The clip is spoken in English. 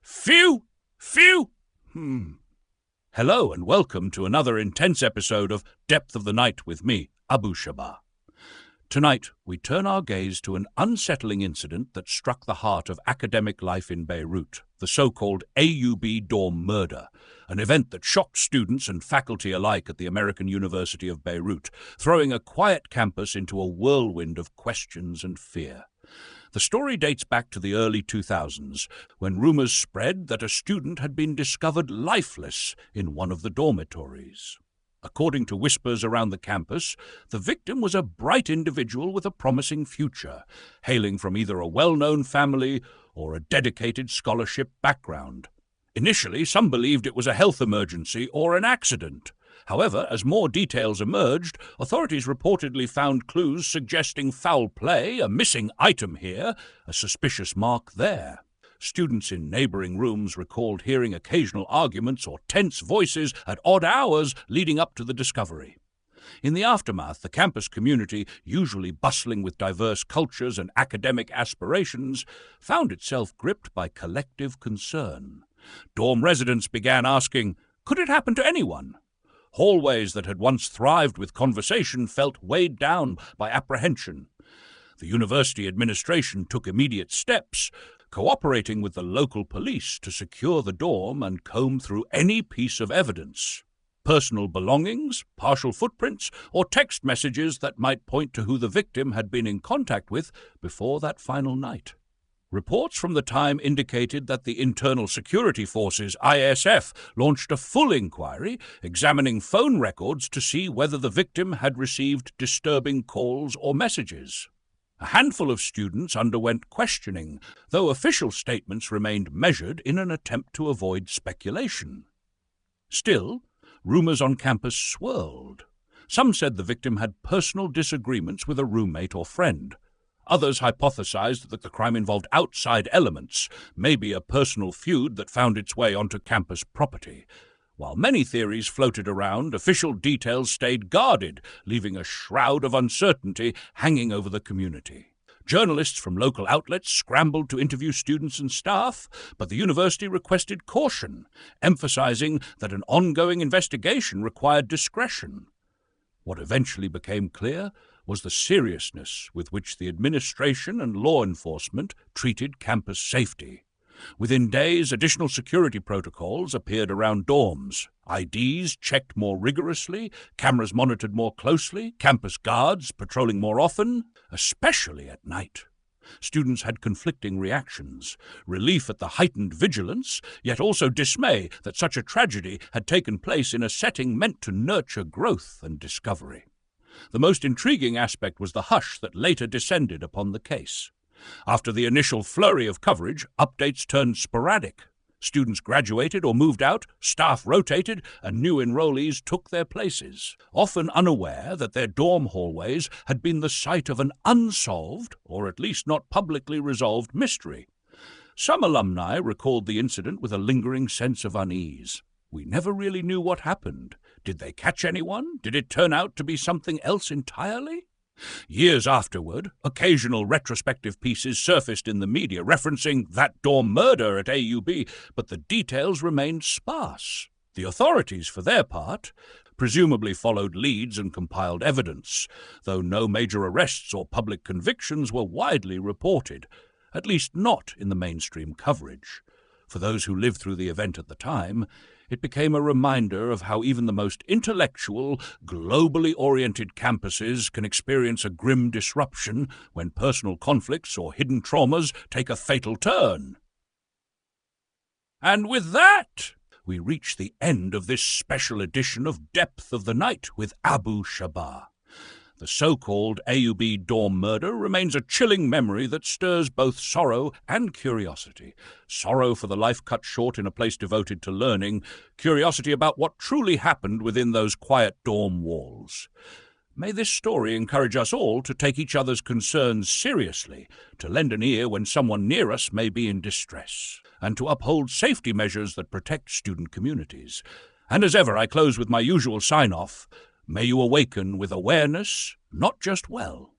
Phew! Phew! Hello and welcome to another intense episode of Depth of the Night with me, Abu Shabah. Tonight, we turn our gaze to an unsettling incident that struck the heart of academic life in Beirut, the so-called AUB dorm murder, an event that shocked students and faculty alike at the American University of Beirut, throwing a quiet campus into a whirlwind of questions and fear. The story dates back to the early 2000s, when rumors spread that a student had been discovered lifeless in one of the dormitories. According to whispers around the campus, the victim was a bright individual with a promising future, hailing from either a well-known family or a dedicated scholarship background. Initially, some believed it was a health emergency or an accident. However, as more details emerged, authorities reportedly found clues suggesting foul play, a missing item here, a suspicious mark there. Students in neighboring rooms recalled hearing occasional arguments or tense voices at odd hours leading up to the discovery. In the aftermath, the campus community, usually bustling with diverse cultures and academic aspirations, found itself gripped by collective concern. Dorm residents began asking, could it happen to anyone? Hallways that had once thrived with conversation felt weighed down by apprehension. The university administration took immediate steps, cooperating with the local police to secure the dorm and comb through any piece of evidence. Personal belongings, partial footprints, or text messages that might point to who the victim had been in contact with before that final night. Reports from the time indicated that the Internal Security Forces, ISF, launched a full inquiry, examining phone records to see whether the victim had received disturbing calls or messages. A handful of students underwent questioning, though official statements remained measured in an attempt to avoid speculation. Still, rumors on campus swirled. Some said the victim had personal disagreements with a roommate or friend. Others hypothesized that the crime involved outside elements, maybe a personal feud that found its way onto campus property. While many theories floated around, official details stayed guarded, leaving a shroud of uncertainty hanging over the community. Journalists from local outlets scrambled to interview students and staff, but the university requested caution, emphasizing that an ongoing investigation required discretion. What eventually became clear was the seriousness with which the administration and law enforcement treated campus safety. Within days, additional security protocols appeared around dorms. IDs checked more rigorously, cameras monitored more closely, campus guards patrolling more often, especially at night. Students had conflicting reactions, relief at the heightened vigilance, yet also dismay that such a tragedy had taken place in a setting meant to nurture growth and discovery. The most intriguing aspect was the hush that later descended upon the case. After the initial flurry of coverage, updates turned sporadic. Students graduated or moved out, staff rotated, and new enrollees took their places, often unaware that their dorm hallways had been the site of an unsolved, or at least not publicly resolved, mystery. Some alumni recalled the incident with a lingering sense of unease. We never really knew what happened. Did they catch anyone? Did it turn out to be something else entirely? Years afterward, occasional retrospective pieces surfaced in the media referencing that dorm murder at AUB, but the details remained sparse. The authorities, for their part, presumably followed leads and compiled evidence, though no major arrests or public convictions were widely reported, at least not in the mainstream coverage. For those who lived through the event at the time, it became a reminder of how even the most intellectual, globally oriented campuses can experience a grim disruption when personal conflicts or hidden traumas take a fatal turn. And with that, we reach the end of this special edition of Depth of the Night with Abu Shabah. The so-called AUB dorm murder remains a chilling memory that stirs both sorrow and curiosity. Sorrow for the life cut short in a place devoted to learning, curiosity about what truly happened within those quiet dorm walls. May this story encourage us all to take each other's concerns seriously, to lend an ear when someone near us may be in distress, and to uphold safety measures that protect student communities. And as ever, I close with my usual sign-off. May you awaken with awareness, not just well.